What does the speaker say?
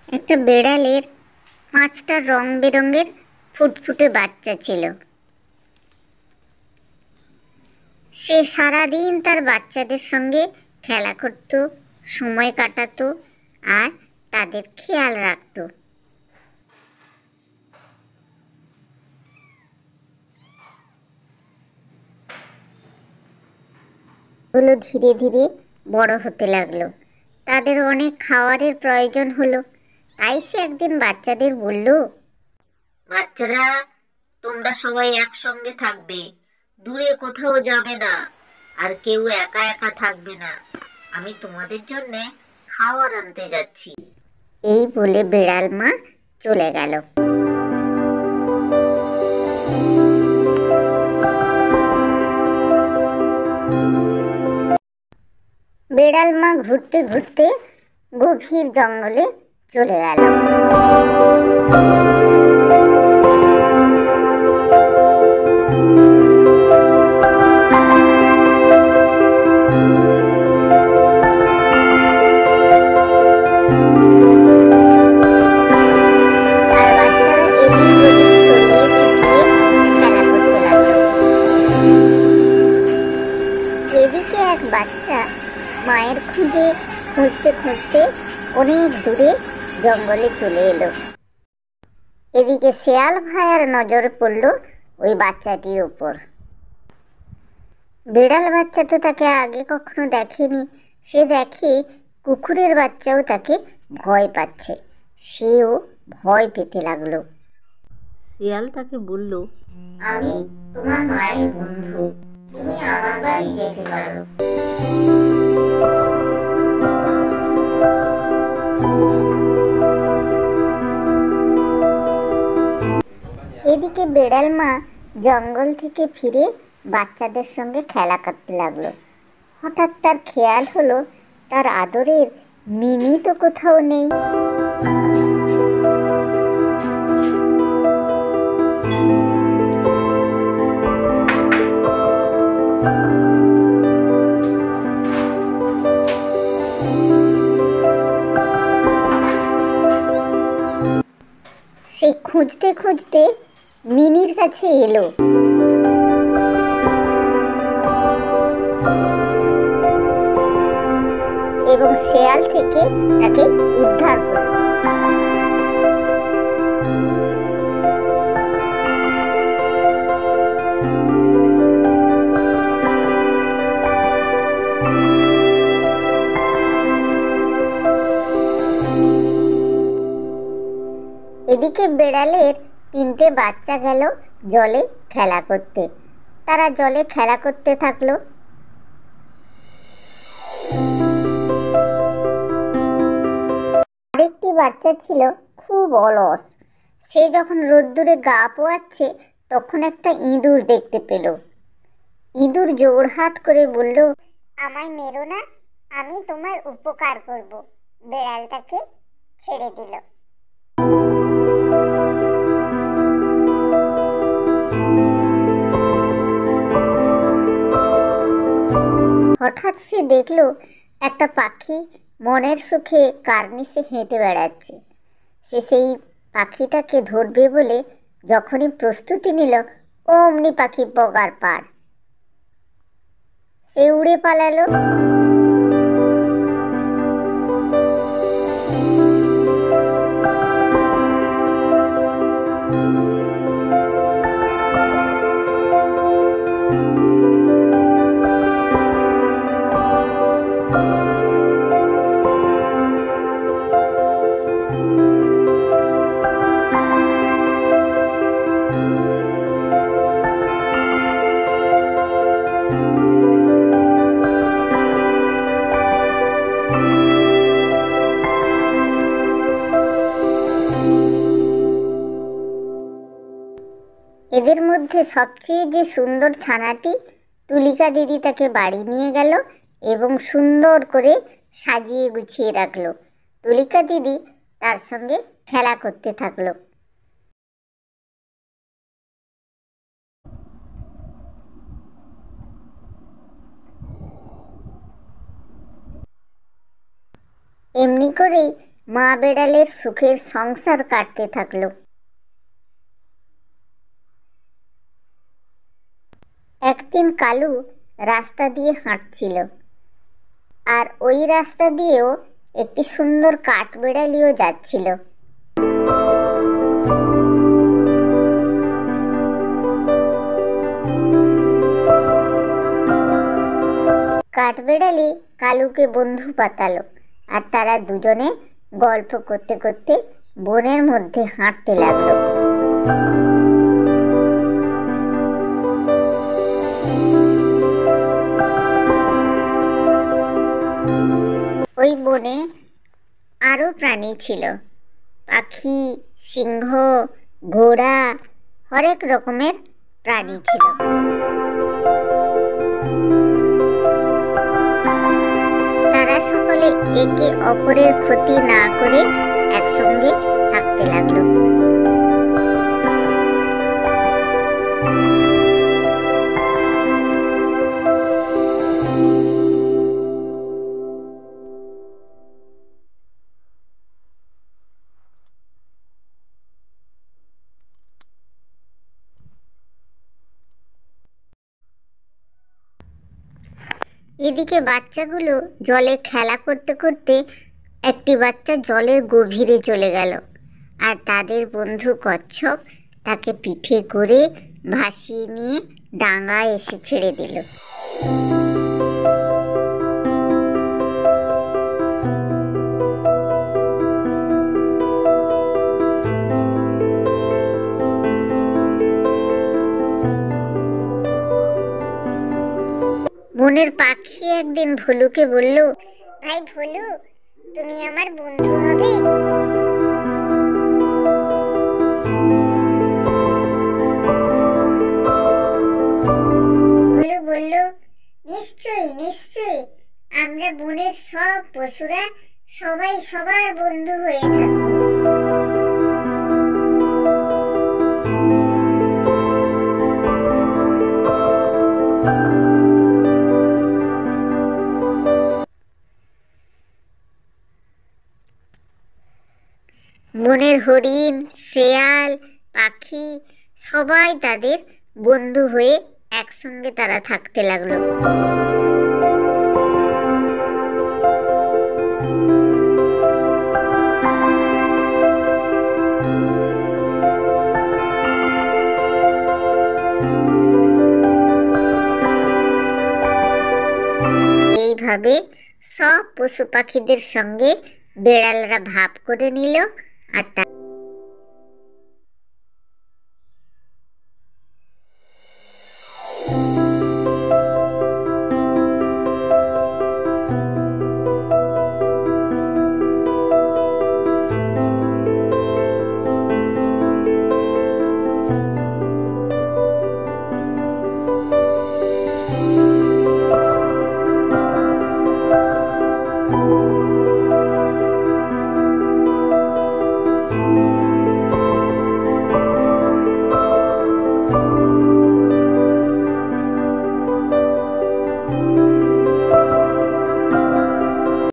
একটা বেড়ালের 5টা রং বেরঙের ফুটফুটে বাচ্চা ছিল। সে সারাদিন তার বাচ্চাদের সঙ্গে খেলা করত, সময় কাটাতো আর তাদের খেয়াল রাখত। গুলো ধীরে ধীরে বড় হতে লাগলো। তাদের অনেক খাবারের প্রয়োজন হলো। তাই সে একদিন বাচ্চাদের বলল, বাচ্চারা, তোমরা সবাই একসঙ্গে থাকবে, দূরে কোথাও যাবে না, আর কেউ একা একা থাকবে না। আমি তোমাদের জন্য খাবার আনতে যাচ্ছি। এই বলে বেড়াল মা চলে গেল। বেড়াল মা ঘুরতে ঘুরতে গভীর জঙ্গলে চলে গেল। এদিকে এক বাচ্চা মায়ের খুঁজে খুঁজতে খুঁজতে অনেক দূরে জঙ্গলে চলে এলো। এদিকে শেয়াল ভাইয়ার নজর পড়ল ওই বাচ্চাটির উপর। বেড়াল বাচ্চা তো তাকে আগে কখনো দেখেনি। সে দেখে কুকুরের বাচ্চাও তাকে ভয় পাচ্ছে। সেও ভয় পেতে লাগলো। শিয়াল তাকে বলল, আমি তোমার মায়ের বন্ধু, তুমি আমার বাড়ি যেতে পারো। এদিকে বেড়াল মা জঙ্গল থেকে ফিরে বাচ্চাদের সঙ্গে খেলা করতে লাগলো। হঠাৎ তার খেয়াল হলো তার আদরের মিনি তো কোথাও নেই। সে খুঁজতে খুঁজতে মিনির কাছে এলো। এবং শেয়াল থেকে তাকে উদ্ধার করল। এদিকে বেড়ালের 3টে বাচ্চা গেল জলে খেলা করতে। তারা জলে খেলা করতে থাকলো। আরেকটি বাচ্চা ছিল খুব অলস। সে যখন রোদ্দুরে গা পোয়াচ্ছে তখন একটা ইঁদুর দেখতে পেল। ইঁদুর জোড়হাত করে বলল, আমায় মেরো না, আমি তোমার উপকার করব। বেড়ালটাকে ছেড়ে দিল। হঠাৎ সে দেখল একটা পাখি মনের সুখে কার্নিশে হেঁটে বেড়াচ্ছে। সে সেই পাখিটাকে ধরবে বলে যখনই প্রস্তুতি নিল, অমনি পাখি পগার পার। সে উড়ে পালালো। এদের মধ্যে সবচেয়ে যে সুন্দর ছানাটি, তুলিকা দিদি তাকে বাড়ি নিয়ে গেল এবং সুন্দর করে সাজিয়ে গুছিয়ে রাখলো। তুলিকা দিদি তার সঙ্গে খেলা করতে থাকলো। এমনি করেই মা বেড়ালের সুখের সংসার কাটতে থাকলো। একদিন কালু রাস্তা দিয়ে হাঁটছিল, আর ওই রাস্তা দিয়েও একটি সুন্দর কাঠবেড়ালিও যাচ্ছিল। কাঠবেড়ালি কালুকে বন্ধু পাতালো, আর তারা দুজনে গল্প করতে করতে বনের মধ্যে হাঁটতে লাগলো। ওই বনে আরো প্রাণী ছিল, পাখি, সিংহ, ঘোড়া, হরেক রকমের প্রাণী ছিল। তারা সকলে একে অপরের ক্ষতি না করে একসঙ্গে থাকতে লাগলো। এদিকে বাচ্চাগুলো জলে খেলা করতে করতে একটি বাচ্চা জলের গভীরে চলে গেল, আর তাদের বন্ধু কচ্ছপ তাকে পিঠে করে ভাসিয়ে নিয়ে ডাঙায় এসে ছেড়ে দিল। বনের পাখি একদিন ভুলুকে বলল, ভাই ভুলু, তুমি আমার বন্ধু হবে? ভুলু বলল, নিশ্চয়ই নিশ্চয়ই, আমরা বনের সব পশুরা সবাই সবার বন্ধু হয়ে থাকবো। বনের হরিণ, শেয়াল, পাখি সবাই তাদের বন্ধু হয়ে একসঙ্গে তারা থাকতে লাগলো। এইভাবে সব পশু পাখিদের সঙ্গে বেড়ালরা ভাব করে নিল, আর